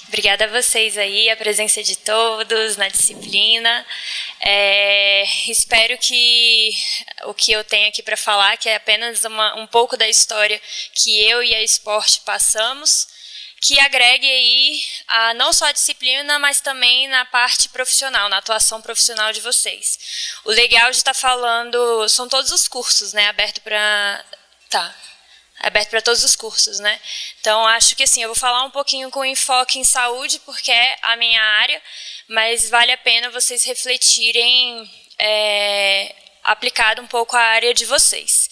Obrigada a vocês aí, a presença de todos na disciplina. Espero que o que eu tenho aqui para falar, que é apenas um pouco da história que eu e a Sport passamos, que agregue aí não só a disciplina, mas também na parte profissional, na atuação profissional de vocês. O legal de estar falando, são todos os cursos, né, aberto para todos os cursos, né? Então, acho que assim, eu vou falar um pouquinho com enfoque em saúde, porque é a minha área, mas vale a pena vocês refletirem, aplicado um pouco à área de vocês.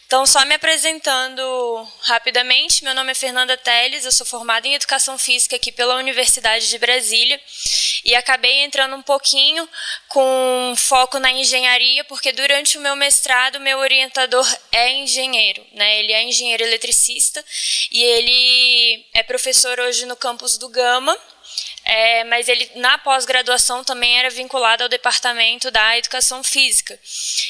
Então, só me apresentando rapidamente, meu nome é Fernanda Teles, eu sou formada em Educação Física aqui pela Universidade de Brasília e acabei entrando um pouquinho com foco na engenharia, porque durante o meu mestrado, meu orientador é engenheiro, né? Ele é engenheiro eletricista e ele é professor hoje no campus do Gama, mas ele, na pós-graduação, também era vinculado ao departamento da Educação Física.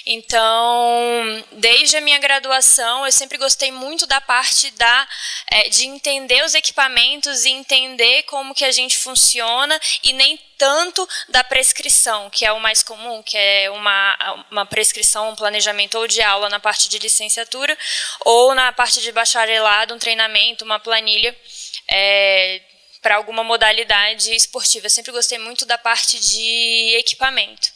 Então, desde a minha graduação, eu sempre gostei muito da parte de entender os equipamentos e entender como que a gente funciona e nem tanto da prescrição, que é o mais comum, que é uma prescrição, um planejamento ou de aula na parte de licenciatura ou na parte de bacharelado, um treinamento, uma planilha, para alguma modalidade esportiva. Eu sempre gostei muito da parte de equipamento.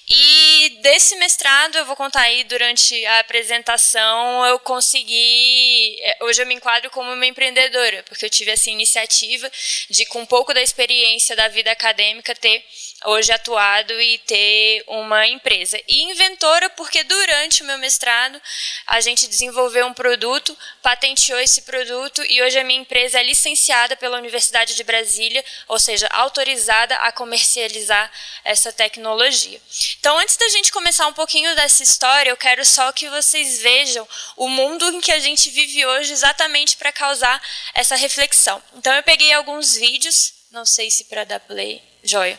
E desse mestrado, eu vou contar aí durante a apresentação, eu consegui... Hoje eu me enquadro como uma empreendedora, porque eu tive essa iniciativa de, com um pouco da experiência da vida acadêmica, ter hoje atuado e ter uma empresa. E inventora, porque durante o meu mestrado, a gente desenvolveu um produto, patenteou esse produto, e hoje a minha empresa é licenciada pela Universidade de Brasília, ou seja, autorizada a comercializar essa tecnologia. Então, antes da gente começar um pouquinho dessa história, eu quero só que vocês vejam o mundo em que a gente vive hoje, exatamente para causar essa reflexão. Então, eu peguei alguns vídeos, não sei se para dar play, joia,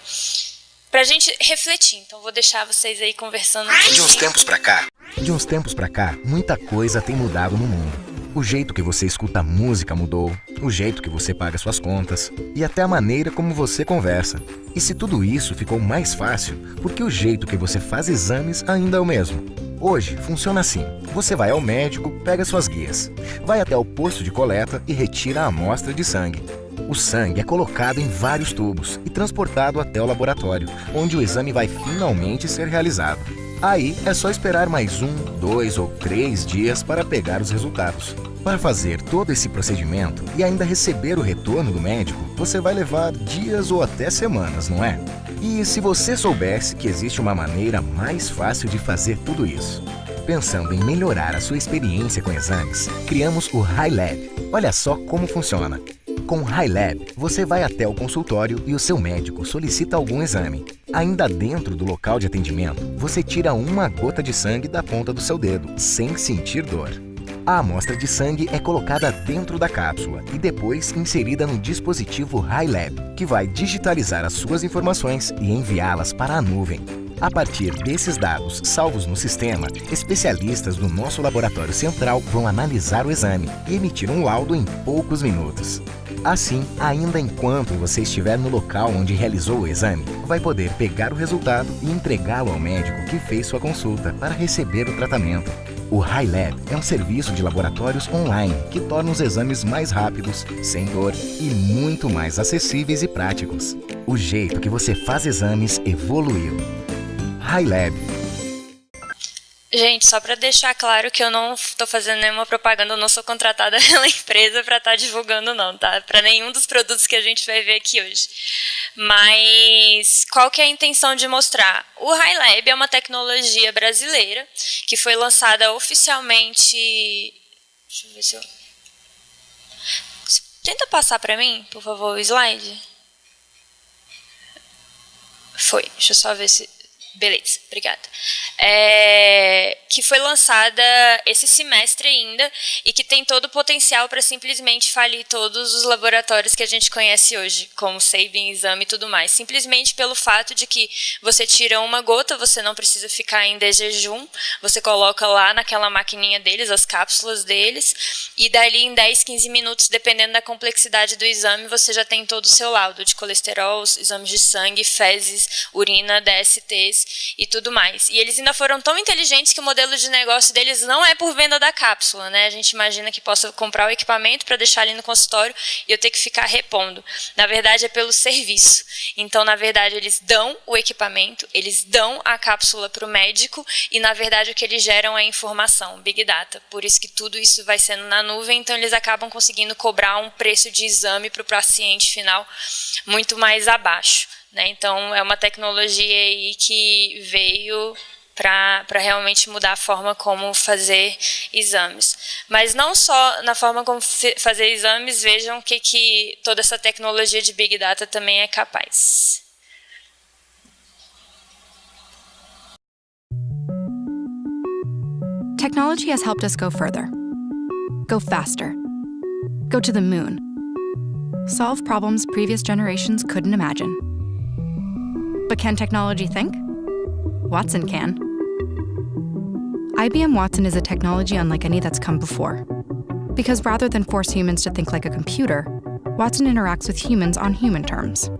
para a gente refletir. Então, vou deixar vocês aí conversando. De uns tempos pra cá, muita coisa tem mudado no mundo. O jeito que você escuta música mudou, o jeito que você paga suas contas e até a maneira como você conversa. E se tudo isso ficou mais fácil, porque o jeito que você faz exames ainda é o mesmo. Hoje funciona assim: você vai ao médico, pega suas guias, vai até o posto de coleta e retira a amostra de sangue. O sangue é colocado em vários tubos e transportado até o laboratório, onde o exame vai finalmente ser realizado. Aí é só esperar mais 1, 2 ou 3 dias para pegar os resultados. Para fazer todo esse procedimento e ainda receber o retorno do médico, você vai levar dias ou até semanas, não é? E se você soubesse que existe uma maneira mais fácil de fazer tudo isso? Pensando em melhorar a sua experiência com exames, criamos o HiLab. Olha só como funciona. Com o HiLab, você vai até o consultório e o seu médico solicita algum exame. Ainda dentro do local de atendimento, você tira uma gota de sangue da ponta do seu dedo, sem sentir dor. A amostra de sangue é colocada dentro da cápsula e depois inserida no dispositivo HiLab, que vai digitalizar as suas informações e enviá-las para a nuvem. A partir desses dados salvos no sistema, especialistas do nosso laboratório central vão analisar o exame e emitir um laudo em poucos minutos. Assim, ainda enquanto você estiver no local onde realizou o exame, vai poder pegar o resultado e entregá-lo ao médico que fez sua consulta para receber o tratamento. O HiLab é um serviço de laboratórios online que torna os exames mais rápidos, sem dor e muito mais acessíveis e práticos. O jeito que você faz exames evoluiu. HiLab. Gente, só para deixar claro que eu não estou fazendo nenhuma propaganda, eu não sou contratada pela empresa para estar divulgando não, tá? Para nenhum dos produtos que a gente vai ver aqui hoje. Mas qual que é a intenção de mostrar? O HiLab é uma tecnologia brasileira que foi lançada oficialmente... Deixa eu ver se eu... Tenta passar para mim, por favor, o slide. Foi, deixa eu só ver se... Beleza, obrigada. Que foi lançada esse semestre ainda e que tem todo o potencial para simplesmente falir todos os laboratórios que a gente conhece hoje, como Sabin, Exame e tudo mais. Simplesmente pelo fato de que você tira uma gota, você não precisa ficar em jejum, você coloca lá naquela maquininha deles, as cápsulas deles, e dali em 10, 15 minutos, dependendo da complexidade do exame, você já tem todo o seu laudo de colesterol, exames de sangue, fezes, urina, DSTs, e tudo mais. E eles ainda foram tão inteligentes que o modelo de negócio deles não é por venda da cápsula, né? A gente imagina que possa comprar o equipamento para deixar ali no consultório e eu ter que ficar repondo. Na verdade, é pelo serviço. Então, na verdade, eles dão o equipamento, eles dão a cápsula para o médico e, na verdade, o que eles geram é informação, Big Data. Por isso que tudo isso vai sendo na nuvem, então eles acabam conseguindo cobrar um preço de exame para o paciente final muito mais abaixo. Então, é uma tecnologia aí que veio para realmente mudar a forma como fazer exames. Mas não só na forma como fazer exames, vejam que toda essa tecnologia de Big Data também é capaz. Technology has helped us go further, go faster, go to the moon, solve problems previous generations couldn't imagine. But can technology think? Watson can. IBM Watson is a technology unlike any that's come before. Because rather than force humans to think like a computer, Watson interacts with humans on human terms.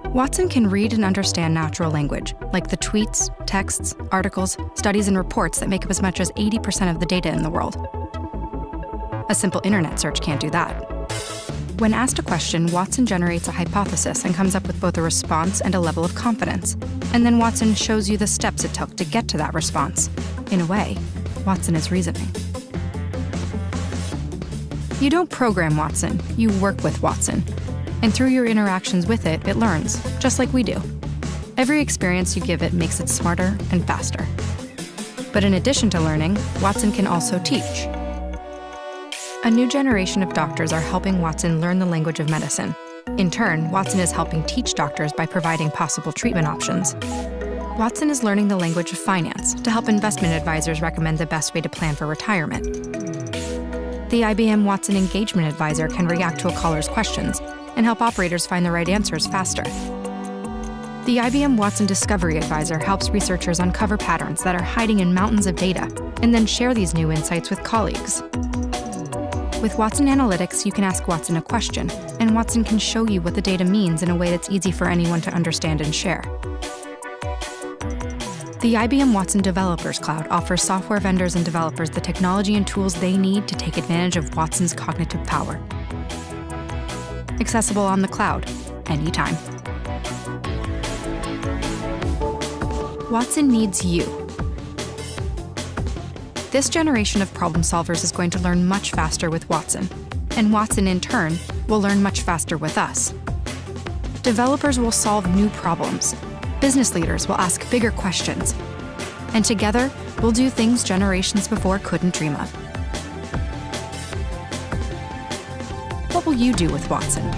Watson can read and understand natural language, like the tweets, texts, articles, studies, and reports that make up as much as 80% of the data in the world. A simple internet search can't do that. When asked a question, Watson generates a hypothesis and comes up with both a response and a level of confidence. And then Watson shows you the steps it took to get to that response. In a way, Watson is reasoning. You don't program Watson, you work with Watson. And through your interactions with it, it learns, just like we do. Every experience you give it makes it smarter and faster. But in addition to learning, Watson can also teach. A new generation of doctors are helping Watson learn the language of medicine. In turn, Watson is helping teach doctors by providing possible treatment options. Watson is learning the language of finance to help investment advisors recommend the best way to plan for retirement. The IBM Watson Engagement Advisor can react to a caller's questions and help operators find the right answers faster. The IBM Watson Discovery Advisor helps researchers uncover patterns that are hiding in mountains of data and then share these new insights with colleagues. With Watson Analytics, you can ask Watson a question, and Watson can show you what the data means in a way that's easy for anyone to understand and share. The IBM Watson Developers Cloud offers software vendors and developers the technology and tools they need to take advantage of Watson's cognitive power. Accessible on the cloud, anytime. Watson needs you. This generation of problem solvers is going to learn much faster with Watson, and Watson, in turn, will learn much faster with us. Developers will solve new problems. Business leaders will ask bigger questions. And together, we'll do things generations before couldn't dream of. What will you do with Watson?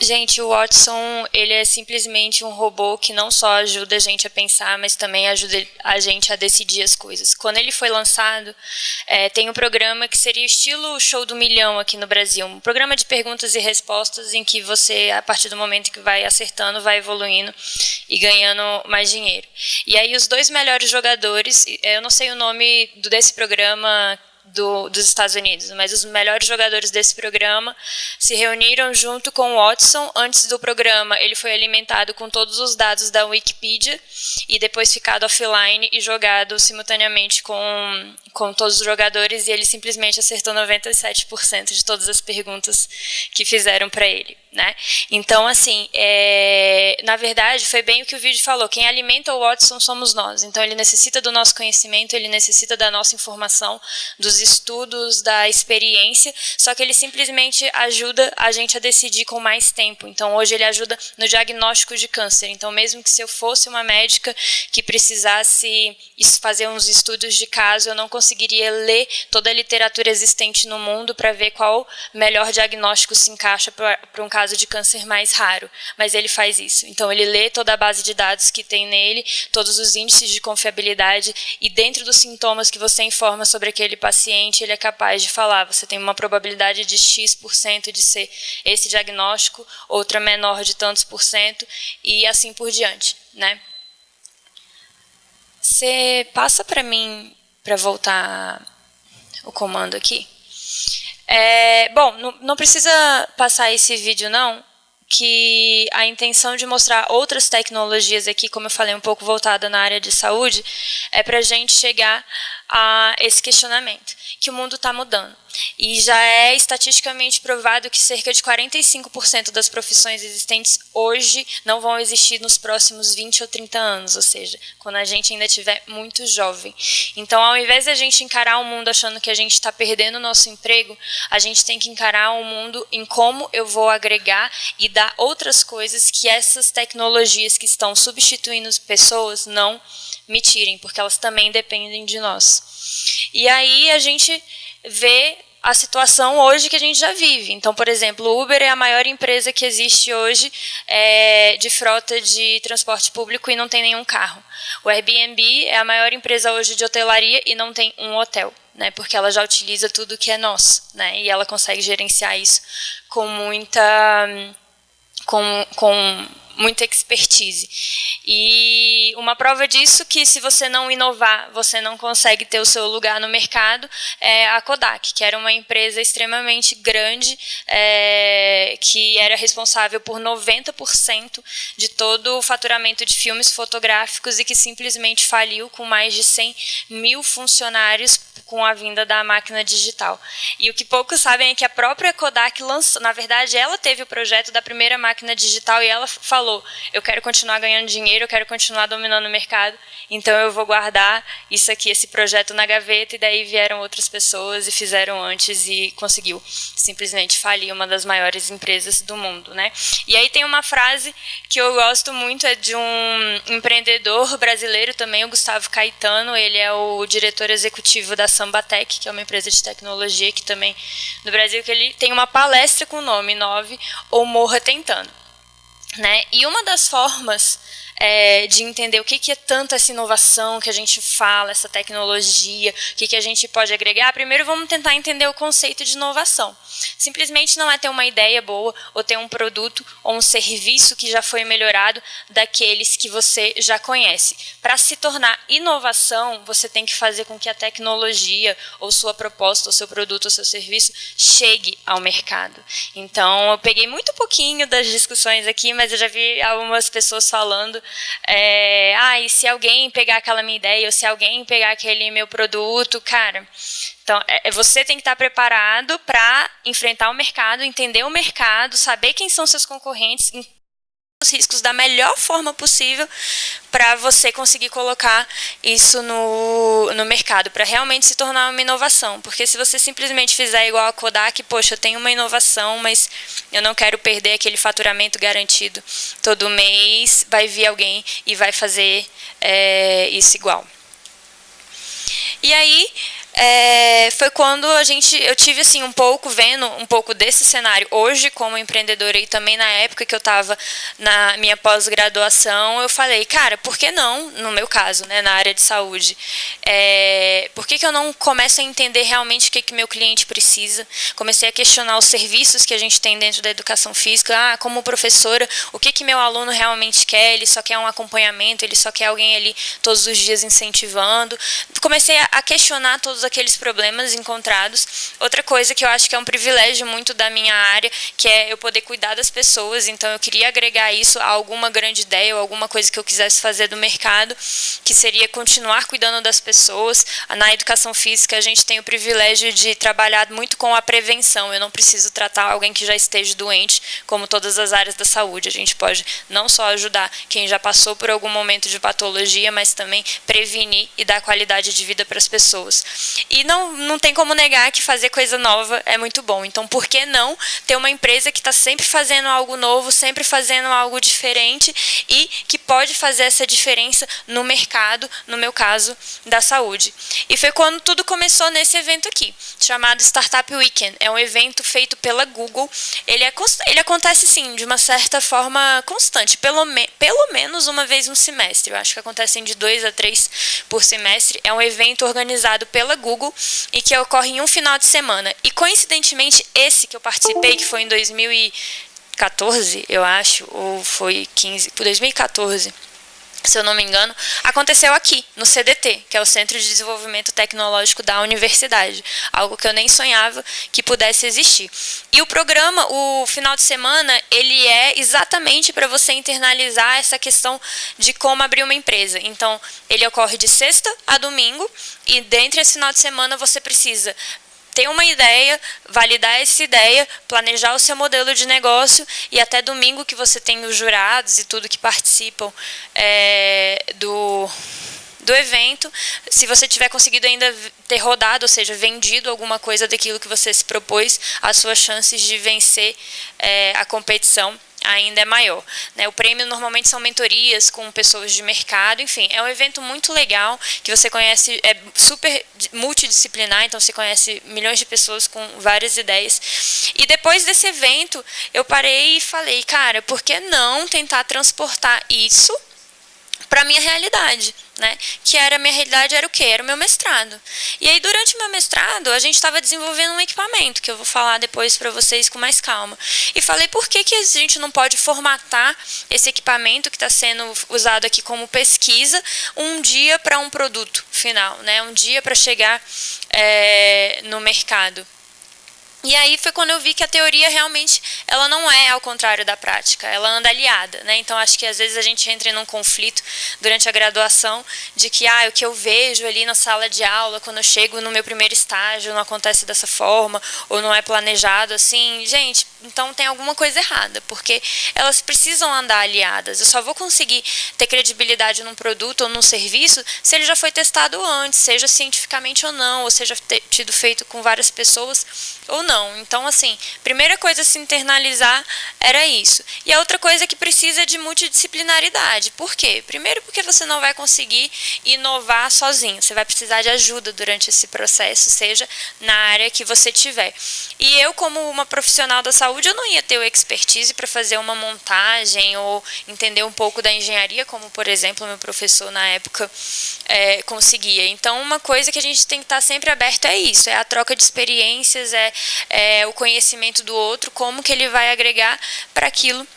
Gente, o Watson, ele é simplesmente um robô que não só ajuda a gente a pensar, mas também ajuda a gente a decidir as coisas. Quando ele foi lançado, tem um programa que seria estilo Show do Milhão aqui no Brasil, um programa de perguntas e respostas em que você, a partir do momento que vai acertando, vai evoluindo e ganhando mais dinheiro. E aí os dois melhores jogadores, eu não sei o nome desse programa dos Estados Unidos, mas os melhores jogadores desse programa se reuniram junto com o Watson. Antes do programa, ele foi alimentado com todos os dados da Wikipedia e depois ficado offline e jogado simultaneamente com todos os jogadores, e ele simplesmente acertou 97% de todas as perguntas que fizeram para ele. né? Então, assim, na verdade, foi bem o que o vídeo falou. Quem alimenta o Watson somos nós. Então, ele necessita do nosso conhecimento, ele necessita da nossa informação, dos estudos, da experiência, só que ele simplesmente ajuda a gente a decidir com mais tempo. Então, hoje ele ajuda no diagnóstico de câncer. Então, mesmo que se eu fosse uma médica que precisasse fazer uns estudos de caso, eu não conseguiria ler toda a literatura existente no mundo para ver qual melhor diagnóstico se encaixa para um caso de câncer mais raro, mas ele faz isso. Então, ele lê toda a base de dados que tem nele, todos os índices de confiabilidade, e dentro dos sintomas que você informa sobre aquele paciente, ele é capaz de falar, você tem uma probabilidade de X% de ser esse diagnóstico, outra menor de tantos por cento, e assim por diante, né? Você passa para mim, para voltar o comando aqui? Bom, não precisa passar esse vídeo não, que a intenção de mostrar outras tecnologias aqui, como eu falei, um pouco voltada na área de saúde, é para a gente chegar a esse questionamento, que o mundo está mudando. E já é estatisticamente provado que cerca de 45% das profissões existentes hoje não vão existir nos próximos 20 ou 30 anos, ou seja, quando a gente ainda estiver muito jovem. Então, ao invés de a gente encarar o mundo achando que a gente está perdendo o nosso emprego, a gente tem que encarar o mundo em como eu vou agregar e dar outras coisas que essas tecnologias que estão substituindo pessoas não me tirem, porque elas também dependem de nós. E aí a gente vê a situação hoje que a gente já vive. Então, por exemplo, o Uber é a maior empresa que existe hoje de frota de transporte público e não tem nenhum carro. O Airbnb é a maior empresa hoje de hotelaria e não tem um hotel, né, porque ela já utiliza tudo que é nosso, né, e ela consegue gerenciar isso com muita expertise. E uma prova disso que se você não inovar, você não consegue ter o seu lugar no mercado, é a Kodak, que era uma empresa extremamente grande, que era responsável por 90% de todo o faturamento de filmes fotográficos e que simplesmente faliu com mais de 100 mil funcionários com a vinda da máquina digital. E o que poucos sabem é que a própria Kodak lançou, na verdade, ela teve o projeto da primeira máquina digital e ela falou, eu quero continuar ganhando dinheiro, eu quero continuar dominando o mercado, então eu vou guardar isso aqui, esse projeto na gaveta, e daí vieram outras pessoas e fizeram antes e conseguiu simplesmente falir uma das maiores empresas do mundo, né? E aí tem uma frase que eu gosto muito, é de um empreendedor brasileiro também, o Gustavo Caetano, ele é o diretor executivo da Sambatec, que é uma empresa de tecnologia aqui também no Brasil, que ele tem uma palestra com o nome 9 ou Morra Tentando, né? E uma das formas de entender o que é tanto essa inovação que a gente fala, essa tecnologia, o que a gente pode agregar, primeiro vamos tentar entender o conceito de inovação. Simplesmente não é ter uma ideia boa ou ter um produto ou um serviço que já foi melhorado daqueles que você já conhece. Para se tornar inovação, você tem que fazer com que a tecnologia ou sua proposta, ou seu produto, ou seu serviço chegue ao mercado. Então, eu peguei muito pouquinho das discussões aqui, mas eu já vi algumas pessoas falando e se alguém pegar aquela minha ideia, ou se alguém pegar aquele meu produto, cara... Então, você tem que estar preparado para enfrentar o mercado, entender o mercado, saber quem são seus concorrentes, os riscos da melhor forma possível para você conseguir colocar isso no mercado, para realmente se tornar uma inovação. Porque se você simplesmente fizer igual a Kodak, poxa, eu tenho uma inovação, mas eu não quero perder aquele faturamento garantido todo mês, vai vir alguém e vai fazer isso igual. E aí... foi quando eu tive assim vendo um pouco desse cenário hoje como empreendedora, e também na época que eu estava na minha pós-graduação, eu falei, cara, por que não, no meu caso, né, na área de saúde, por que eu não começo a entender realmente o que meu cliente precisa? Comecei a questionar os serviços que a gente tem dentro da educação física, como professora, o que meu aluno realmente quer? Ele só quer um acompanhamento, ele só quer alguém ali todos os dias incentivando. Comecei a questionar todos todos aqueles problemas encontrados. Outra coisa que eu acho que é um privilégio muito da minha área, que é eu poder cuidar das pessoas, então eu queria agregar isso a alguma grande ideia ou alguma coisa que eu quisesse fazer do mercado, que seria continuar cuidando das pessoas. Na educação física a gente tem o privilégio de trabalhar muito com a prevenção, eu não preciso tratar alguém que já esteja doente, como todas as áreas da saúde, a gente pode não só ajudar quem já passou por algum momento de patologia, mas também prevenir e dar qualidade de vida para as pessoas. E não tem como negar que fazer coisa nova é muito bom, então por que não ter uma empresa que está sempre fazendo algo novo, sempre fazendo algo diferente e que pode fazer essa diferença no mercado, no meu caso, da saúde. E foi quando tudo começou nesse evento aqui, chamado Startup Weekend. É um evento feito pela Google. Ele acontece, sim, de uma certa forma constante, pelo menos uma vez no semestre. Eu acho que acontecem de 2 a 3 por semestre. É um evento organizado pela Google e que ocorre em um final de semana. E, coincidentemente, esse que eu participei, que foi em 2014, eu acho, ou foi 2014, se eu não me engano, aconteceu aqui, no CDT, que é o Centro de Desenvolvimento Tecnológico da Universidade, algo que eu nem sonhava que pudesse existir. E o programa, o final de semana, ele é exatamente para você internalizar essa questão de como abrir uma empresa. Então, ele ocorre de sexta a domingo, e dentro desse final de semana você precisa ter uma ideia, validar essa ideia, planejar o seu modelo de negócio, e até domingo que você tem os jurados e tudo que participam do evento. Se você tiver conseguido ainda ter rodado, ou seja, vendido alguma coisa daquilo que você se propôs, as suas chances de vencer a competição ainda é maior, né? O prêmio normalmente são mentorias com pessoas de mercado, enfim, é um evento muito legal, que você conhece, é super multidisciplinar, então você conhece milhões de pessoas com várias ideias. E depois desse evento, eu parei e falei, cara, por que não tentar transportar isso para a minha realidade, né? Que era a minha realidade, era o quê? Era o meu mestrado. E aí, durante o meu mestrado, a gente estava desenvolvendo um equipamento, que eu vou falar depois para vocês com mais calma. E falei, por que a gente não pode formatar esse equipamento que está sendo usado aqui como pesquisa um dia para um produto final, né? Um dia para chegar no mercado. E aí foi quando eu vi que a teoria realmente, ela não é ao contrário da prática, ela anda aliada, né? Então acho que às vezes a gente entra em um conflito durante a graduação de que o que eu vejo ali na sala de aula, quando eu chego no meu primeiro estágio, não acontece dessa forma, ou não é planejado assim. Gente, então tem alguma coisa errada, porque elas precisam andar aliadas. Eu só vou conseguir ter credibilidade num produto ou num serviço se ele já foi testado antes, seja cientificamente ou não, ou seja tido feito com várias pessoas ou não. Então, assim, primeira coisa a se internalizar era isso. E a outra coisa é que precisa de multidisciplinaridade. Por quê? Primeiro porque você não vai conseguir inovar sozinho. Você vai precisar de ajuda durante esse processo, seja na área que você tiver. E eu, como uma profissional da saúde, eu não ia ter o expertise para fazer uma montagem ou entender um pouco da engenharia, como, por exemplo, o meu professor na época conseguia. Então, uma coisa que a gente tem que estar sempre aberto é isso, é a troca de experiências, o conhecimento do outro, como que ele vai agregar para aquilo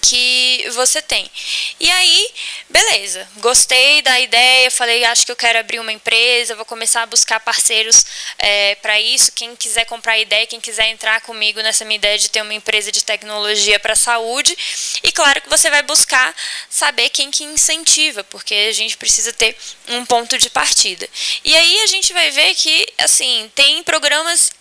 que você tem. E aí, beleza, gostei da ideia, falei, acho que eu quero abrir uma empresa, vou começar a buscar parceiros para isso, quem quiser comprar a ideia, quem quiser entrar comigo nessa minha ideia de ter uma empresa de tecnologia para a saúde. E claro que você vai buscar saber quem que incentiva, porque a gente precisa ter um ponto de partida. E aí a gente vai ver que, assim, tem programas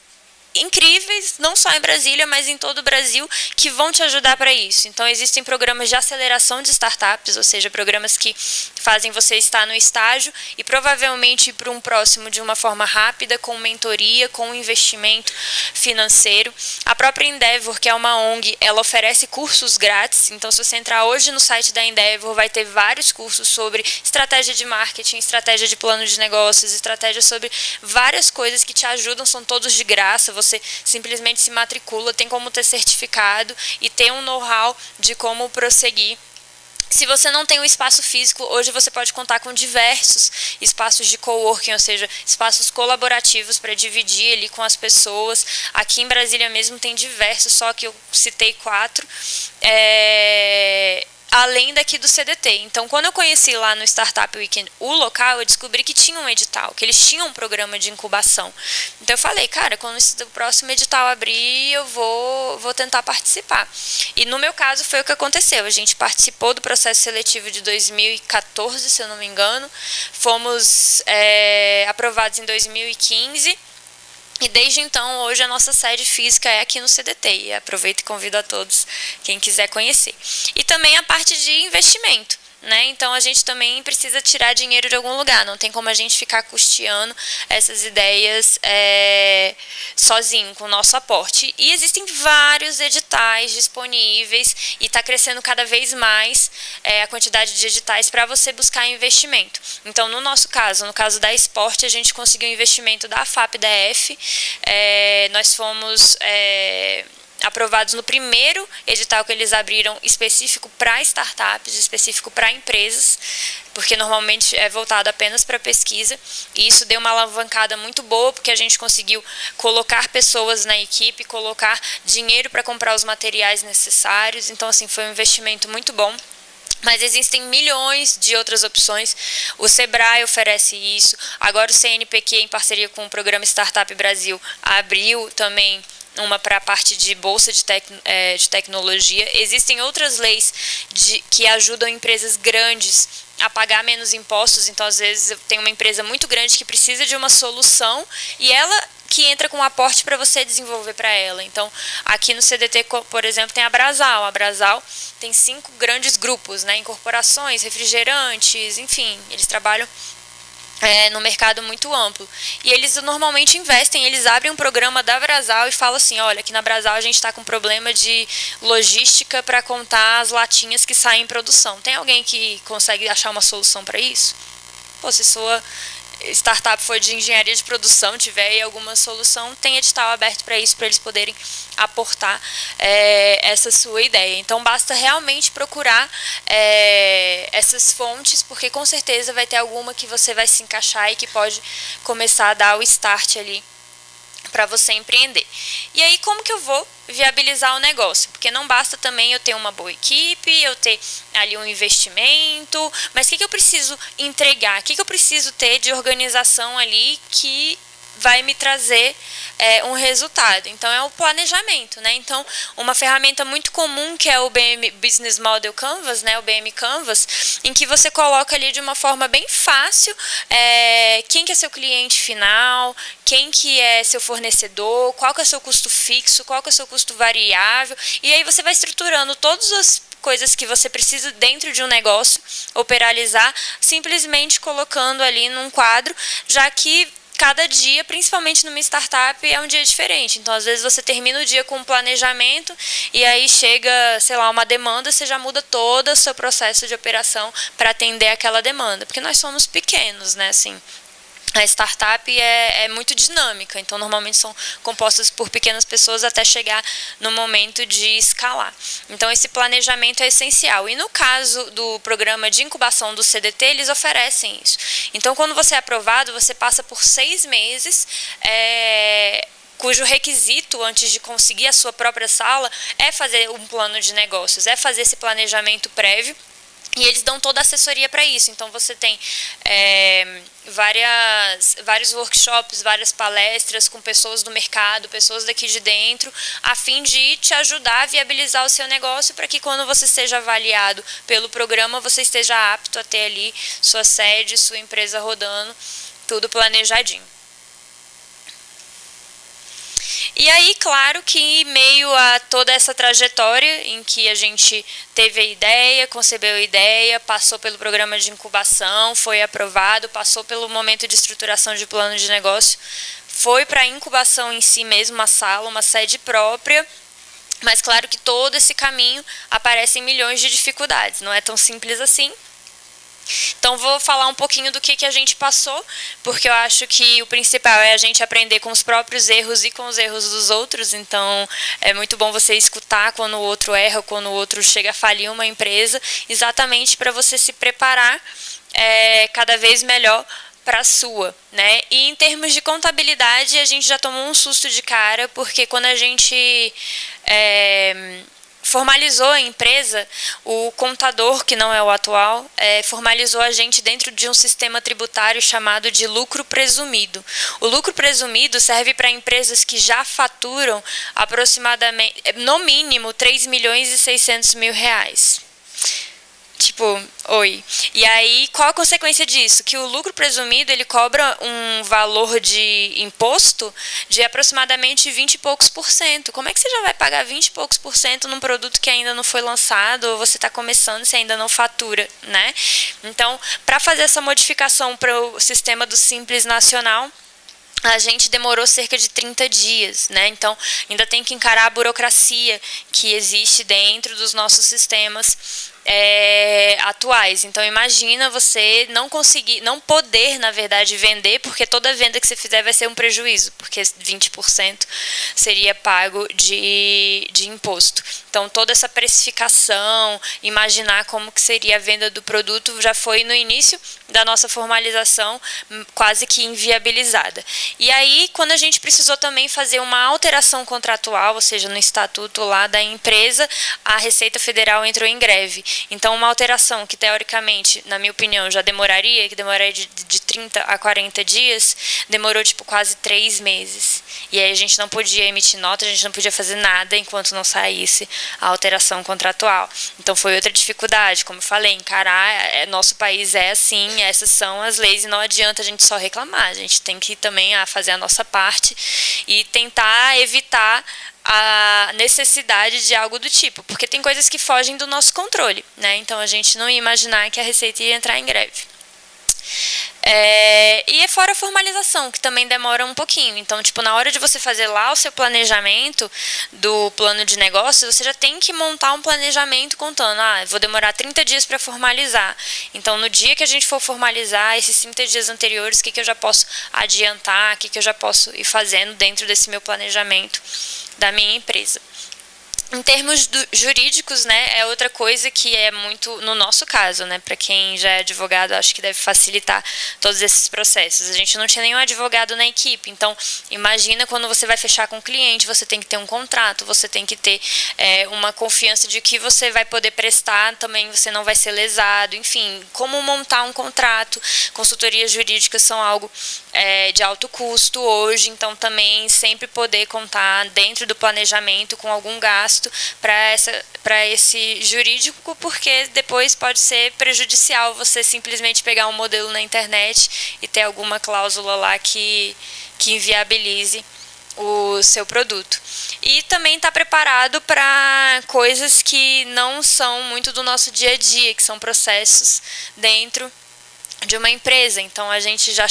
incríveis, não só em Brasília, mas em todo o Brasil, que vão te ajudar para isso. Então, existem programas de aceleração de startups, ou seja, programas que fazem você estar no estágio e provavelmente ir para um próximo de uma forma rápida, com mentoria, com investimento financeiro. A própria Endeavor, que é uma ONG, ela oferece cursos grátis. Então, se você entrar hoje no site da Endeavor, vai ter vários cursos sobre estratégia de marketing, estratégia de plano de negócios, estratégia sobre várias coisas que te ajudam, são todos de graça. Você simplesmente se matricula, tem como ter certificado e ter um know-how de como prosseguir. Se você não tem um espaço físico, hoje você pode contar com diversos espaços de coworking, ou seja, espaços colaborativos para dividir ali com as pessoas. Aqui em Brasília mesmo tem diversos, só que eu citei 4. além daqui do CDT. Então, quando eu conheci lá no Startup Weekend o local, eu descobri que tinha um edital, que eles tinham um programa de incubação. Então, eu falei, cara, quando o próximo edital abrir, eu vou tentar participar. E no meu caso foi o que aconteceu. A gente participou do processo seletivo de 2014, se eu não me engano. Fomos aprovados em 2015. E desde então, hoje a nossa sede física é aqui no CDT. E aproveito e convido a todos, quem quiser conhecer. E também a parte de investimento, né? Então a gente também precisa tirar dinheiro de algum lugar. Não tem como a gente ficar custeando essas ideias sozinho, com o nosso aporte. E existem vários editais disponíveis e está crescendo cada vez mais a quantidade de editais para você buscar investimento. Então, no nosso caso, no caso da Esporte, a gente conseguiu investimento da FAPDF. Nós fomos aprovados no primeiro edital que eles abriram específico para startups, específico para empresas, porque normalmente é voltado apenas para pesquisa, e isso deu uma alavancada muito boa, porque a gente conseguiu colocar pessoas na equipe, colocar dinheiro para comprar os materiais necessários. Então, assim, foi um investimento muito bom. Mas existem milhões de outras opções. O Sebrae oferece isso. Agora o CNPq, em parceria com o programa Startup Brasil, abriu também uma para a parte de bolsa de tecnologia. Existem outras leis que ajudam empresas grandes a pagar menos impostos. Então, às vezes, tem uma empresa muito grande que precisa de uma solução e ela que entra com um aporte para você desenvolver para ela. Então, aqui no CDT, por exemplo, tem a Brasal. A Brasal tem 5 grandes grupos, né? Incorporações, refrigerantes, enfim, eles trabalham no mercado muito amplo. E eles normalmente investem, eles abrem um programa da Brasal e falam assim, olha, aqui na Brasal a gente está com problema de logística para contar as latinhas que saem em produção. Tem alguém que consegue achar uma solução para isso? Pô, se sua startup for de engenharia de produção, tiver aí alguma solução, tem edital aberto para isso, para eles poderem aportar essa sua ideia. Então, basta realmente procurar essas fontes, porque com certeza vai ter alguma que você vai se encaixar e que pode começar a dar o start ali para você empreender. E aí, como que eu vou viabilizar o negócio? Porque não basta também eu ter uma boa equipe, eu ter ali um investimento, mas o que eu preciso entregar? O que eu preciso ter de organização ali que vai me trazer um resultado? Então, é o planejamento, né? Então, uma ferramenta muito comum que é o BM Business Model Canvas, né? O BM Canvas, em que você coloca ali de uma forma bem fácil quem que é seu cliente final, quem que é seu fornecedor, qual que é seu custo fixo, qual que é seu custo variável, e aí você vai estruturando todas as coisas que você precisa dentro de um negócio, operalizar, simplesmente colocando ali num quadro, já que cada dia, principalmente numa startup, é um dia diferente. Então, às vezes, você termina o dia com um planejamento e aí chega, sei lá, uma demanda, você já muda todo o seu processo de operação para atender aquela demanda. Porque nós somos pequenos, né, assim. A startup é muito dinâmica, então normalmente são compostas por pequenas pessoas até chegar no momento de escalar. Então esse planejamento é essencial. E no caso do programa de incubação do CDT, eles oferecem isso. Então quando você é aprovado, você passa por 6 meses, cujo requisito, antes de conseguir a sua própria sala, é fazer um plano de negócios, é fazer esse planejamento prévio. E eles dão toda a assessoria para isso. Então, você tem vários workshops, várias palestras com pessoas do mercado, pessoas daqui de dentro, a fim de te ajudar a viabilizar o seu negócio para que quando você seja avaliado pelo programa, você esteja apto a ter ali sua sede, sua empresa rodando, tudo planejadinho. E aí, claro que em meio a toda essa trajetória em que a gente teve a ideia, concebeu a ideia, passou pelo programa de incubação, foi aprovado, passou pelo momento de estruturação de plano de negócio, foi para a incubação em si mesmo, uma sala, uma sede própria, mas claro que todo esse caminho aparecem milhões de dificuldades, não é tão simples assim. Então, vou falar um pouquinho do que a gente passou, porque eu acho que o principal é a gente aprender com os próprios erros e com os erros dos outros. Então, é muito bom você escutar quando o outro erra, quando o outro chega a falir uma empresa, exatamente para você se preparar cada vez melhor para a sua, né? E em termos de contabilidade, a gente já tomou um susto de cara, porque quando a gente formalizou a empresa, o contador, que não é o atual, formalizou a gente dentro de um sistema tributário chamado de lucro presumido. O lucro presumido serve para empresas que já faturam aproximadamente, no mínimo, 3.600.000 reais. Tipo, oi. E aí, qual a consequência disso? Que o lucro presumido, ele cobra um valor de imposto de aproximadamente 20 e poucos por cento. Como é que você já vai pagar 20 e poucos por cento num produto que ainda não foi lançado, ou você está começando, você ainda não fatura, né? Então, para fazer essa modificação para o sistema do Simples Nacional, a gente demorou cerca de 30 dias, né? Então, ainda tem que encarar a burocracia que existe dentro dos nossos sistemas atuais. Então, imagina você não conseguir, não poder, na verdade, vender, porque toda venda que você fizer vai ser um prejuízo, porque 20% seria pago de imposto. Então, toda essa precificação, imaginar como que seria a venda do produto, já foi no início da nossa formalização quase que inviabilizada. E aí, quando a gente precisou também fazer uma alteração contratual, ou seja, no estatuto lá da empresa, a Receita Federal entrou em greve. Então, uma alteração que, teoricamente, na minha opinião, já demoraria, que demoraria de 30 a 40 dias, demorou, quase 3 meses. E aí a gente não podia emitir nota, a gente não podia fazer nada enquanto não saísse a alteração contratual. Então, foi outra dificuldade, como eu falei, encarar, nosso país é assim, essas são as leis, e não adianta a gente só reclamar, a gente tem que também fazer a nossa parte e tentar evitar a necessidade de algo do tipo, porque tem coisas que fogem do nosso controle, né? Então a gente não ia imaginar que a Receita ia entrar em greve. E é fora a formalização, que também demora um pouquinho. Então, na hora de você fazer lá o seu planejamento do plano de negócio, você já tem que montar um planejamento contando, vou demorar 30 dias para formalizar. Então, no dia que a gente for formalizar, esses 30 dias anteriores, o que eu já posso adiantar, o que eu já posso ir fazendo dentro desse meu planejamento da minha empresa. Em termos jurídicos, né, é outra coisa que é muito, no nosso caso, né, para quem já é advogado, acho que deve facilitar todos esses processos. A gente não tinha nenhum advogado na equipe, então imagina quando você vai fechar com o cliente, você tem que ter um contrato, você tem que ter uma confiança de que você vai poder prestar, também você não vai ser lesado, enfim, como montar um contrato. Consultorias jurídicas são algo de alto custo hoje, então também sempre poder contar dentro do planejamento com algum gasto para esse jurídico, porque depois pode ser prejudicial você simplesmente pegar um modelo na internet e ter alguma cláusula lá que inviabilize o seu produto. E também está preparado para coisas que não são muito do nosso dia a dia, que são processos dentro de uma empresa. Então a gente já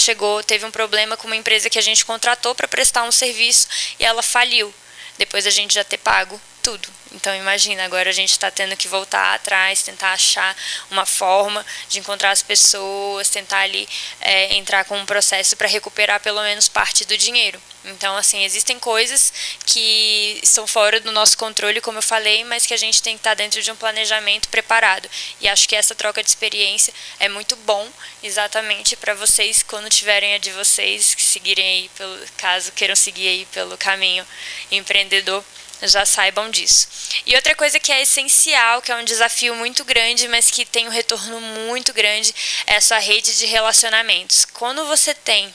teve um problema com uma empresa que a gente contratou para prestar um serviço e ela faliu, depois a gente já ter pago tudo. Então imagina, agora a gente está tendo que voltar atrás, tentar achar uma forma de encontrar as pessoas, tentar ali entrar com um processo para recuperar pelo menos parte do dinheiro. Então, assim, existem coisas que são fora do nosso controle, como eu falei, mas que a gente tem que estar dentro de um planejamento preparado. E acho que essa troca de experiência é muito bom, exatamente para vocês, quando tiverem a de vocês, que seguirem aí, caso queiram seguir aí pelo caminho empreendedor, já saibam disso. E outra coisa que é essencial, que é um desafio muito grande, mas que tem um retorno muito grande, é a sua rede de relacionamentos. Quando você tem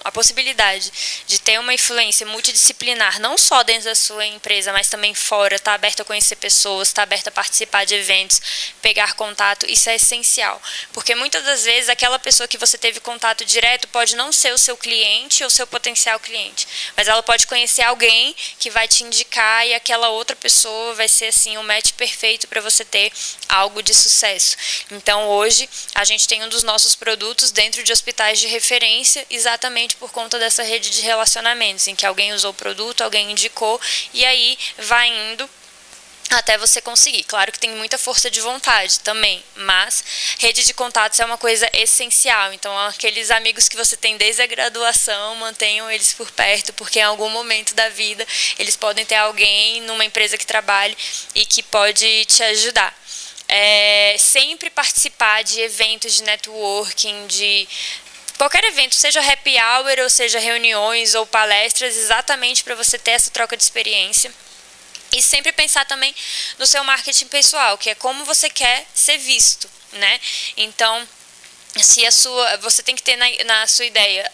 a possibilidade de ter uma influência multidisciplinar, não só dentro da sua empresa, mas também fora, estar aberto a conhecer pessoas, estar aberto a participar de eventos, pegar contato, isso é essencial. Porque muitas das vezes aquela pessoa que você teve contato direto pode não ser o seu cliente ou seu potencial cliente, mas ela pode conhecer alguém que vai te indicar e aquela outra pessoa vai ser assim o match perfeito para você ter algo de sucesso. Então hoje a gente tem um dos nossos produtos dentro de hospitais de referência exatamente por conta dessa rede de relacionamentos, em que alguém usou o produto, alguém indicou, e aí vai indo até você conseguir. Claro que tem muita força de vontade também, mas rede de contatos é uma coisa essencial. Então, aqueles amigos que você tem desde a graduação, mantenham eles por perto, porque em algum momento da vida eles podem ter alguém numa empresa que trabalhe e que pode te ajudar. Sempre participar de eventos de networking, de qualquer evento, seja happy hour, ou seja reuniões ou palestras, exatamente para você ter essa troca de experiência. E sempre pensar também no seu marketing pessoal, que é como você quer ser visto, né? Então, se você tem que ter na sua ideia,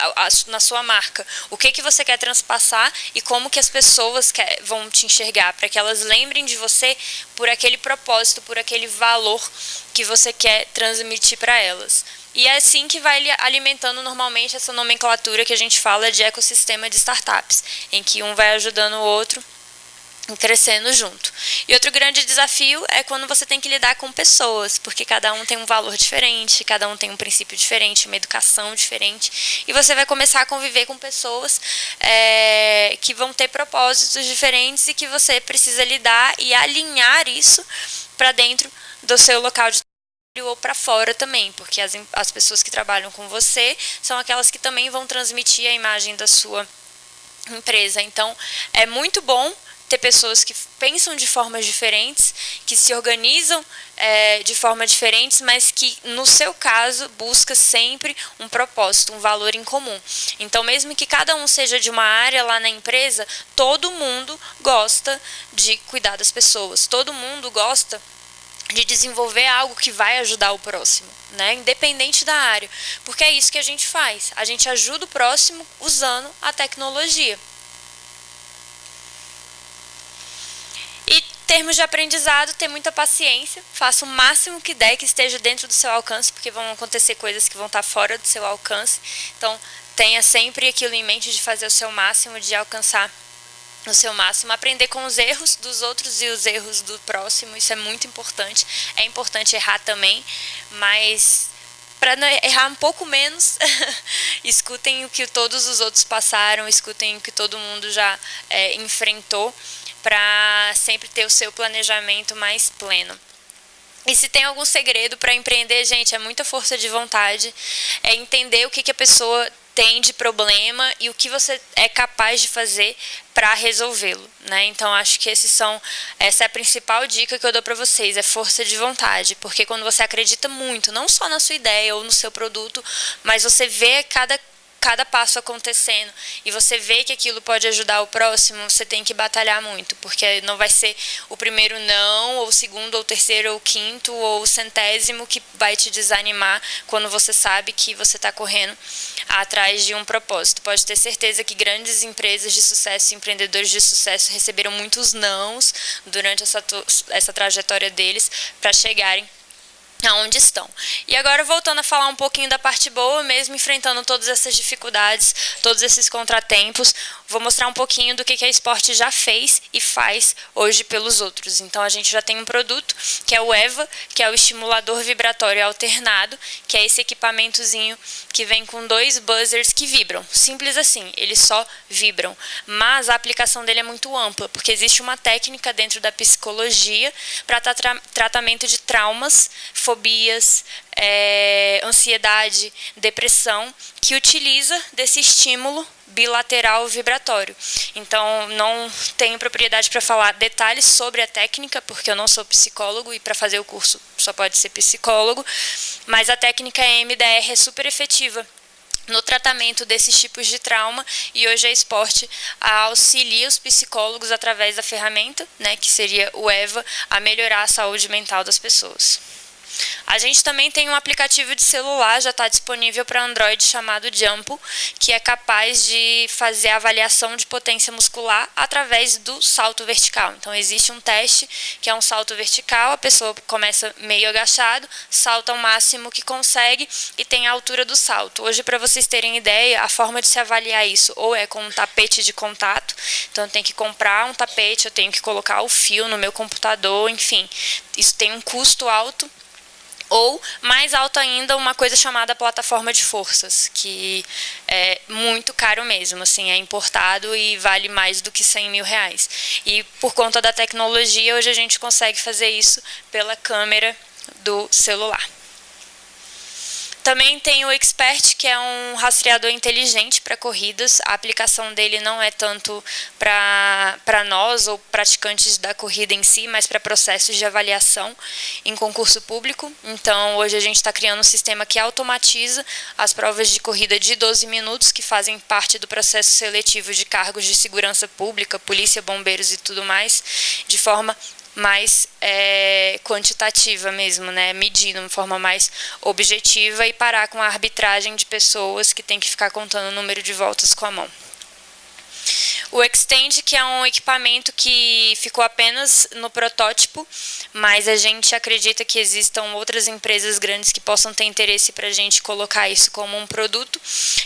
na sua marca, o que você quer transpassar e como que as pessoas vão te enxergar, para que elas lembrem de você por aquele propósito, por aquele valor que você quer transmitir para elas. E é assim que vai alimentando normalmente essa nomenclatura que a gente fala de ecossistema de startups, em que um vai ajudando o outro, crescendo junto. E outro grande desafio é quando você tem que lidar com pessoas, porque cada um tem um valor diferente, cada um tem um princípio diferente, uma educação diferente, e você vai começar a conviver com pessoas que vão ter propósitos diferentes e que você precisa lidar e alinhar isso para dentro do seu local de trabalho ou para fora também, porque as pessoas que trabalham com você são aquelas que também vão transmitir a imagem da sua empresa. Então, é muito bom ter pessoas que pensam de formas diferentes, que se organizam de formas diferentes, mas que, no seu caso, busca sempre um propósito, um valor em comum. Então, mesmo que cada um seja de uma área lá na empresa, todo mundo gosta de cuidar das pessoas, todo mundo gosta de desenvolver algo que vai ajudar o próximo, né? Independente da área, porque é isso que a gente faz, a gente ajuda o próximo usando a tecnologia. E termos de aprendizado, ter muita paciência, faça o máximo que der, que esteja dentro do seu alcance, porque vão acontecer coisas que vão estar fora do seu alcance. Então, tenha sempre aquilo em mente de fazer o seu máximo, de alcançar o seu máximo, aprender com os erros dos outros e os erros do próximo, isso é muito importante. É importante errar também, mas para errar um pouco menos, escutem o que todos os outros passaram, escutem o que todo mundo já enfrentou, para sempre ter o seu planejamento mais pleno. E se tem algum segredo para empreender, gente, é muita força de vontade, é entender o que a pessoa tem de problema e o que você é capaz de fazer para resolvê-lo, né? Então, acho que essa é a principal dica que eu dou para vocês, é força de vontade, porque quando você acredita muito, não só na sua ideia ou no seu produto, mas você vê cada passo acontecendo e você vê que aquilo pode ajudar o próximo, você tem que batalhar muito, porque não vai ser o primeiro não, ou o segundo, ou o terceiro, ou o quinto, ou o centésimo que vai te desanimar quando você sabe que você está correndo atrás de um propósito. Pode ter certeza que grandes empresas de sucesso, empreendedores de sucesso receberam muitos nãos durante essa trajetória deles para chegarem aonde estão. E agora, voltando a falar um pouquinho da parte boa, mesmo enfrentando todas essas dificuldades, todos esses contratempos, vou mostrar um pouquinho do que a Esporte já fez e faz hoje pelos outros. Então, a gente já tem um produto, que é o EVA, que é o estimulador vibratório alternado, que é esse equipamentozinho que vem com 2 buzzers que vibram. Simples assim, eles só vibram. Mas a aplicação dele é muito ampla, porque existe uma técnica dentro da psicologia para tratamento de traumas, fobias, ansiedade, depressão, que utiliza desse estímulo bilateral vibratório. Então, não tenho propriedade para falar detalhes sobre a técnica, porque eu não sou psicólogo e para fazer o curso só pode ser psicólogo, mas a técnica EMDR é super efetiva no tratamento desses tipos de trauma, e hoje a Esporte auxilia os psicólogos através da ferramenta, né, que seria o EVA, a melhorar a saúde mental das pessoas. A gente também tem um aplicativo de celular, já está disponível para Android, chamado Jumpo, que é capaz de fazer a avaliação de potência muscular através do salto vertical. Então, existe um teste que é um salto vertical, a pessoa começa meio agachado, salta ao máximo que consegue e tem a altura do salto. Hoje, para vocês terem ideia, a forma de se avaliar isso ou é com um tapete de contato, então eu tenho que comprar um tapete, eu tenho que colocar o fio no meu computador, enfim, isso tem um custo alto. Ou, mais alto ainda, uma coisa chamada plataforma de forças, que é muito caro mesmo, assim, é importado e vale mais do que R$100 mil. E por conta da tecnologia, hoje a gente consegue fazer isso pela câmera do celular. Também tem o Expert, que é um rastreador inteligente para corridas. A aplicação dele não é tanto para nós ou praticantes da corrida em si, mas para processos de avaliação em concurso público. Então, hoje a gente está criando um sistema que automatiza as provas de corrida de 12 minutos, que fazem parte do processo seletivo de cargos de segurança pública, polícia, bombeiros e tudo mais, de forma mais quantitativa mesmo, né? Medir de uma forma mais objetiva e parar com a arbitragem de pessoas que tem que ficar contando o número de voltas com a mão. O Extend, que é um equipamento que ficou apenas no protótipo, mas a gente acredita que existam outras empresas grandes que possam ter interesse para a gente colocar isso como um produto,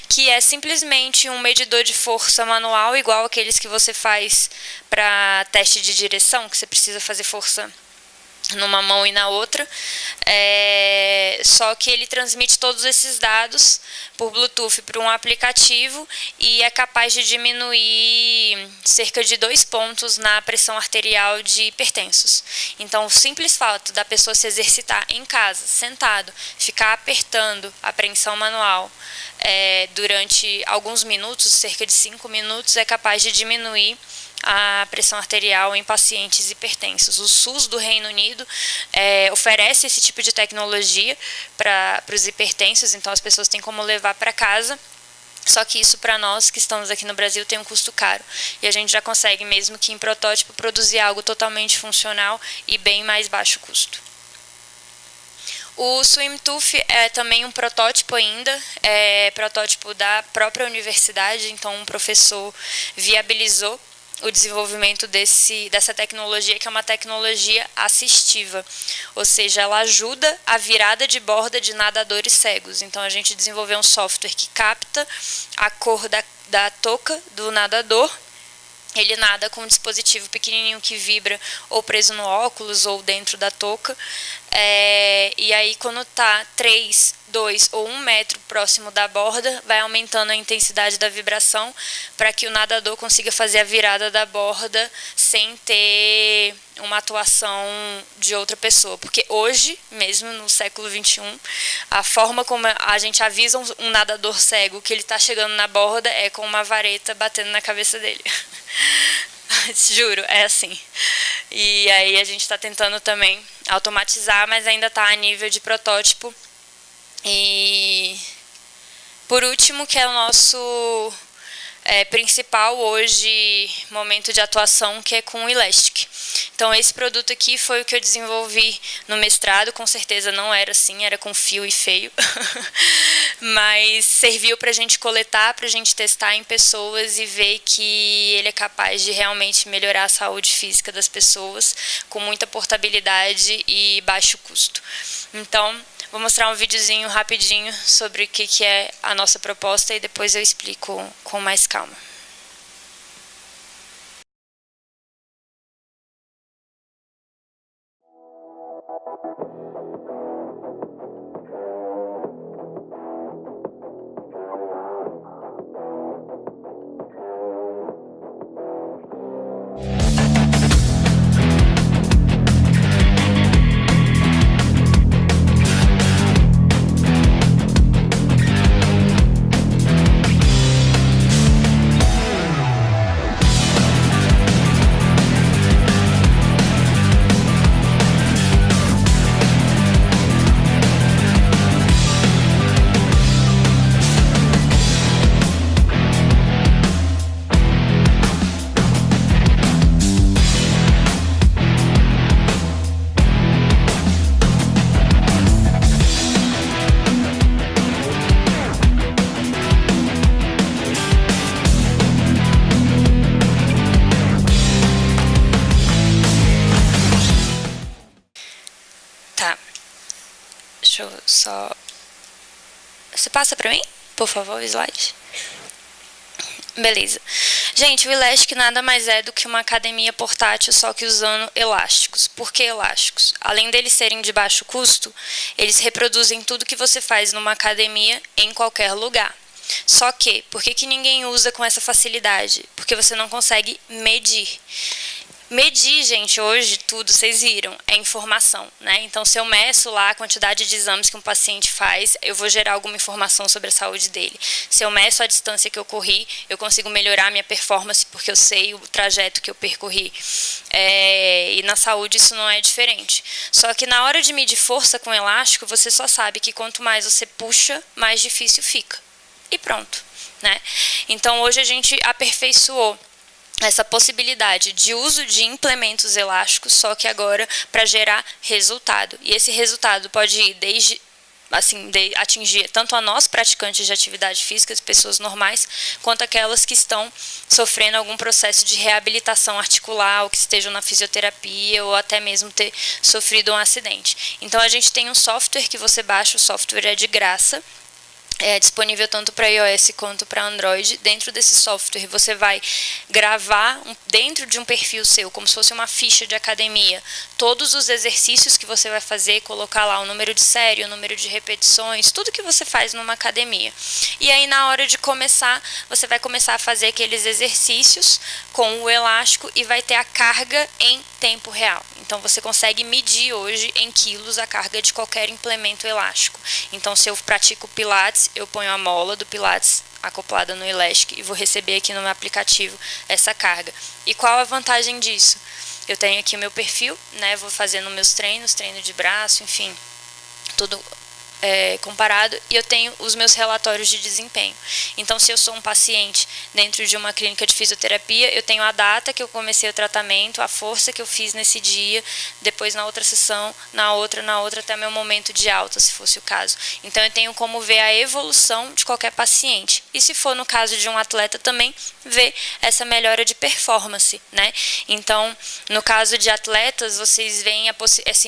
que é simplesmente um medidor de força manual, igual aqueles que você faz para teste de direção, que você precisa fazer força numa mão e na outra, só que ele transmite todos esses dados por Bluetooth para um aplicativo e é capaz de diminuir cerca de 2 pontos na pressão arterial de hipertensos. Então, o simples fato da pessoa se exercitar em casa, sentado, ficar apertando a apreensão manual durante alguns minutos, cerca de 5 minutos, é capaz de diminuir a pressão arterial em pacientes hipertensos. O SUS do Reino Unido oferece esse tipo de tecnologia para os hipertensos, então as pessoas têm como levar para casa. Só que isso, para nós que estamos aqui no Brasil, tem um custo caro. E a gente já consegue, mesmo que em protótipo, produzir algo totalmente funcional e bem mais baixo custo. O SwimTooth é também um protótipo ainda, protótipo da própria universidade, então um professor viabilizou o desenvolvimento dessa tecnologia, que é uma tecnologia assistiva, ou seja, ela ajuda a virada de borda de nadadores cegos. Então, a gente desenvolveu um software que capta a cor da touca do nadador. Ele nada com um dispositivo pequenininho que vibra ou preso no óculos ou dentro da touca. E aí, quando está 3, 2 ou 1 metro próximo da borda, vai aumentando a intensidade da vibração para que o nadador consiga fazer a virada da borda sem ter uma atuação de outra pessoa. Porque hoje, mesmo no século XXI, a forma como a gente avisa um nadador cego que ele está chegando na borda é com uma vareta batendo na cabeça dele. Juro, é assim. E aí a gente está tentando também automatizar, mas ainda está a nível de protótipo. E por último, que é o nosso principal hoje momento de atuação, que é com o Elastic. Então, esse produto aqui foi o que eu desenvolvi no mestrado, com certeza não era assim, era com fio e feio, mas serviu para a gente coletar, para a gente testar em pessoas e ver que ele é capaz de realmente melhorar a saúde física das pessoas com muita portabilidade e baixo custo. Então, vou mostrar um videozinho rapidinho sobre o que é a nossa proposta e depois eu explico com mais calma. Deixa eu só... Você passa pra mim, por favor, o slide? Beleza. Gente, o Elastic nada mais é do que uma academia portátil, só que usando elásticos. Por que elásticos? Além deles serem de baixo custo, eles reproduzem tudo que você faz numa academia em qualquer lugar. Só que, por que ninguém usa com essa facilidade? Porque você não consegue medir. Medir, gente, hoje tudo, vocês viram, é informação, né? Então, se eu meço lá a quantidade de exames que um paciente faz, eu vou gerar alguma informação sobre a saúde dele. Se eu meço a distância que eu corri, eu consigo melhorar a minha performance porque eu sei o trajeto que eu percorri. E na saúde isso não é diferente. Só que na hora de medir força com elástico, você só sabe que quanto mais você puxa, mais difícil fica. E pronto, né? Então, hoje a gente aperfeiçoou essa possibilidade de uso de implementos elásticos, só que agora para gerar resultado. E esse resultado pode ir desde atingir tanto a nós, praticantes de atividade física, pessoas normais, quanto aquelas que estão sofrendo algum processo de reabilitação articular, ou que estejam na fisioterapia, ou até mesmo ter sofrido um acidente. Então, a gente tem um software que você baixa, o software é de graça, é disponível tanto para iOS quanto para Android. Dentro desse software você vai gravar dentro de um perfil seu, como se fosse uma ficha de academia, todos os exercícios que você vai fazer, colocar lá o número de série, o número de repetições, tudo que você faz numa academia. E aí na hora de começar, você vai começar a fazer aqueles exercícios com o elástico e vai ter a carga em tempo real. Então você consegue medir hoje em quilos a carga de qualquer implemento elástico. Então, se eu pratico Pilates, eu ponho a mola do Pilates acoplada no Elastic e vou receber aqui no meu aplicativo essa carga. E qual a vantagem disso? Eu tenho aqui o meu perfil, né? Vou fazendo meus treinos, treino de braço, enfim, tudo comparado, e eu tenho os meus relatórios de desempenho. Então, se eu sou um paciente dentro de uma clínica de fisioterapia, eu tenho a data que eu comecei o tratamento, a força que eu fiz nesse dia, depois na outra sessão, na outra, até meu momento de alta, se fosse o caso. Então, eu tenho como ver a evolução de qualquer paciente. E se for no caso de um atleta também, ver essa melhora de performance, né? Então, no caso de atletas, vocês veem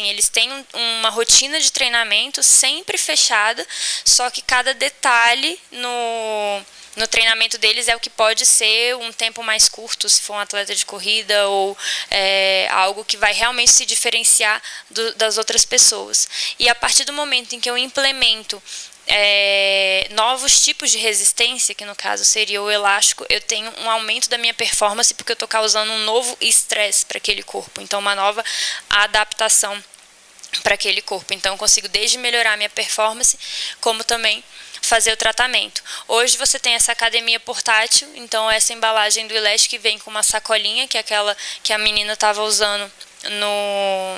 eles têm uma rotina de treinamento sempre fechada, só que cada detalhe no treinamento deles é o que pode ser um tempo mais curto, se for um atleta de corrida, ou algo que vai realmente se diferenciar das outras pessoas. E a partir do momento em que eu implemento novos tipos de resistência, que no caso seria o elástico, eu tenho um aumento da minha performance, porque eu estou causando um novo estresse para aquele corpo, então uma nova adaptação para aquele corpo. Então, eu consigo desde melhorar a minha performance, como também fazer o tratamento. Hoje você tem essa academia portátil, então essa embalagem do Elastic vem com uma sacolinha, que é aquela que a menina estava usando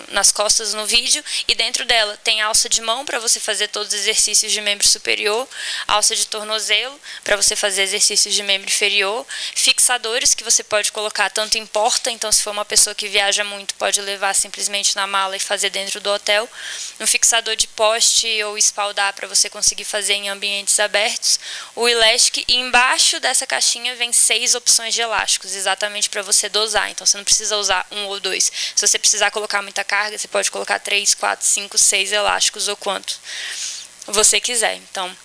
nas costas no vídeo, e dentro dela tem alça de mão para você fazer todos os exercícios de membro superior, alça de tornozelo para você fazer exercícios de membro inferior, fixadores que você pode colocar tanto em porta, então se for uma pessoa que viaja muito, pode levar simplesmente na mala e fazer dentro do hotel, um fixador de poste ou espaldar para você conseguir fazer em ambientes abertos, o Elastic, e embaixo dessa caixinha vem 6 opções de elásticos, exatamente para você dosar. Então você não precisa usar um ou dois. Se você precisar colocar muita carga, você pode colocar 3, 4, 5, 6 elásticos, ou quanto você quiser. Então,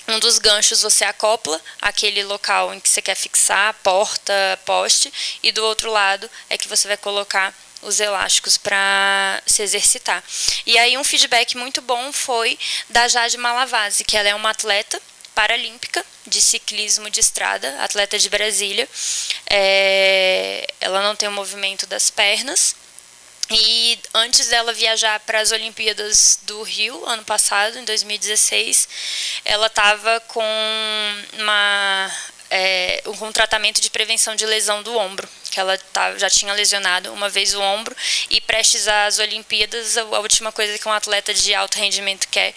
um dos ganchos você acopla aquele local em que você quer fixar, porta, poste, e do outro lado é que você vai colocar os elásticos para se exercitar. E aí um feedback muito bom foi da Jade Malavasi, que ela é uma atleta paralímpica de ciclismo de estrada, atleta de Brasília. Ela não tem o movimento das pernas. E antes dela viajar para as Olimpíadas do Rio, ano passado, em 2016, ela estava com um tratamento de prevenção de lesão do ombro, que ela já tinha lesionado uma vez o ombro, e prestes às Olimpíadas, a última coisa que um atleta de alto rendimento quer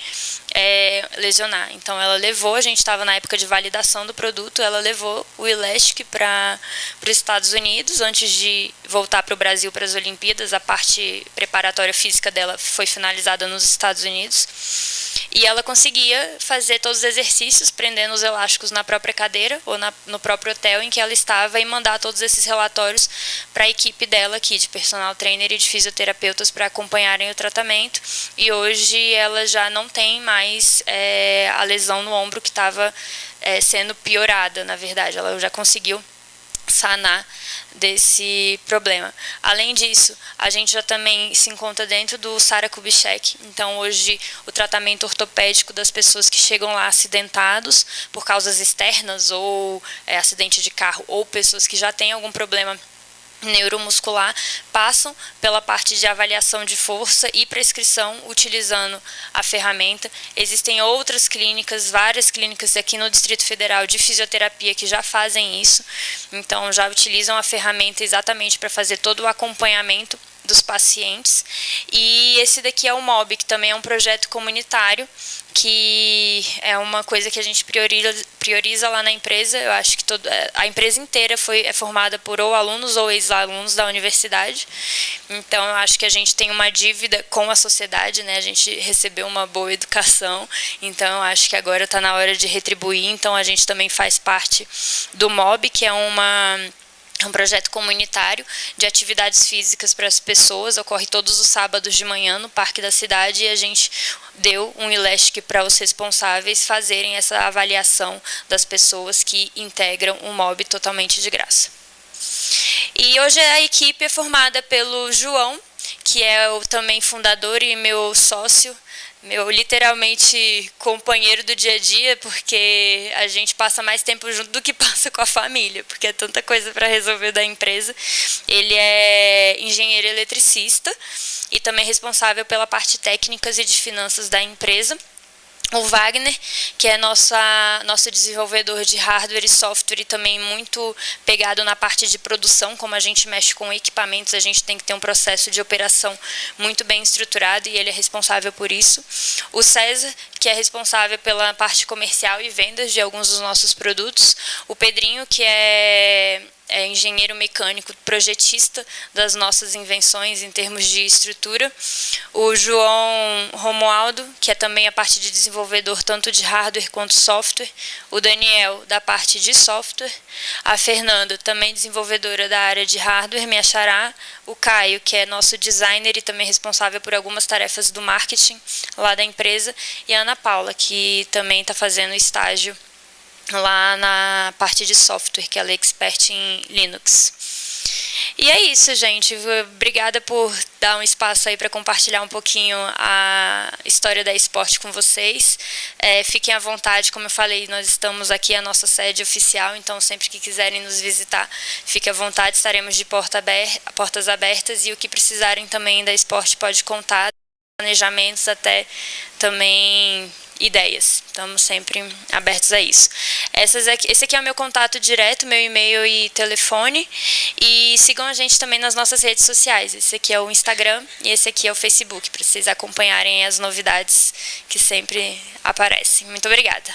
é lesionar. Então ela levou, a gente estava na época de validação do produto, ela levou o Elastic para os Estados Unidos, antes de voltar para o Brasil para as Olimpíadas. A parte preparatória física dela foi finalizada nos Estados Unidos, e ela conseguia fazer todos os exercícios prendendo os elásticos na própria cadeira ou no próprio hotel em que ela estava, e mandar todos esses relatórios para a equipe dela aqui, de personal trainer e de fisioterapeutas, para acompanharem o tratamento. E hoje ela já não tem mais a lesão no ombro que estava sendo piorada, na verdade. Ela já conseguiu sanar desse problema. Além disso, a gente já também se encontra dentro do Sara Kubitschek. Então, hoje, o tratamento ortopédico das pessoas que chegam lá acidentados por causas externas, ou acidente de carro, ou pessoas que já têm algum problema neuromuscular passam pela parte de avaliação de força e prescrição utilizando a ferramenta. Existem outras clínicas, várias clínicas aqui no Distrito Federal de fisioterapia que já fazem isso, então já utilizam a ferramenta exatamente para fazer todo o acompanhamento dos pacientes. E esse daqui é o MOB, que também é um projeto comunitário, que é uma coisa que a gente prioriza lá na empresa. Eu acho que a empresa inteira é formada por ou alunos ou ex-alunos da universidade, então eu acho que a gente tem uma dívida com a sociedade, né? A gente recebeu uma boa educação, então eu acho que agora está na hora de retribuir. Então a gente também faz parte do MOB, que é um projeto comunitário de atividades físicas para as pessoas, ocorre todos os sábados de manhã no Parque da Cidade, e a gente deu um elástico para os responsáveis fazerem essa avaliação das pessoas que integram o MOB totalmente de graça. E hoje a equipe é formada pelo João, que é o também fundador e meu sócio, meu literalmente companheiro do dia a dia, porque a gente passa mais tempo junto do que passa com a família, porque é tanta coisa para resolver da empresa. Ele é engenheiro eletricista e também responsável pela parte técnicas e de finanças da empresa. O Wagner, que é nosso desenvolvedor de hardware e software e também muito pegado na parte de produção. Como a gente mexe com equipamentos, a gente tem que ter um processo de operação muito bem estruturado e ele é responsável por isso. O César, que é responsável pela parte comercial e vendas de alguns dos nossos produtos. O Pedrinho, que é engenheiro mecânico, projetista das nossas invenções em termos de estrutura. O João Romualdo, que é também a parte de desenvolvedor tanto de hardware quanto software. O Daniel, da parte de software. A Fernanda, também desenvolvedora da área de hardware, minha xará. O Caio, que é nosso designer e também responsável por algumas tarefas do marketing lá da empresa. E a Ana Paula, que também está fazendo estágio lá na parte de software, que ela é expert em Linux. E é isso, gente. Obrigada por dar um espaço aí para compartilhar um pouquinho a história da esporte com vocês. Fiquem à vontade, como eu falei, nós estamos aqui, a nossa sede oficial, então sempre que quiserem nos visitar, fiquem à vontade, estaremos de portas abertas, e o que precisarem também da esporte pode contar, planejamentos até também ideias. Estamos sempre abertos a isso. Esse aqui é o meu contato direto, meu e-mail e telefone. E sigam a gente também nas nossas redes sociais. Esse aqui é o Instagram e esse aqui é o Facebook, para vocês acompanharem as novidades que sempre aparecem. Muito obrigada.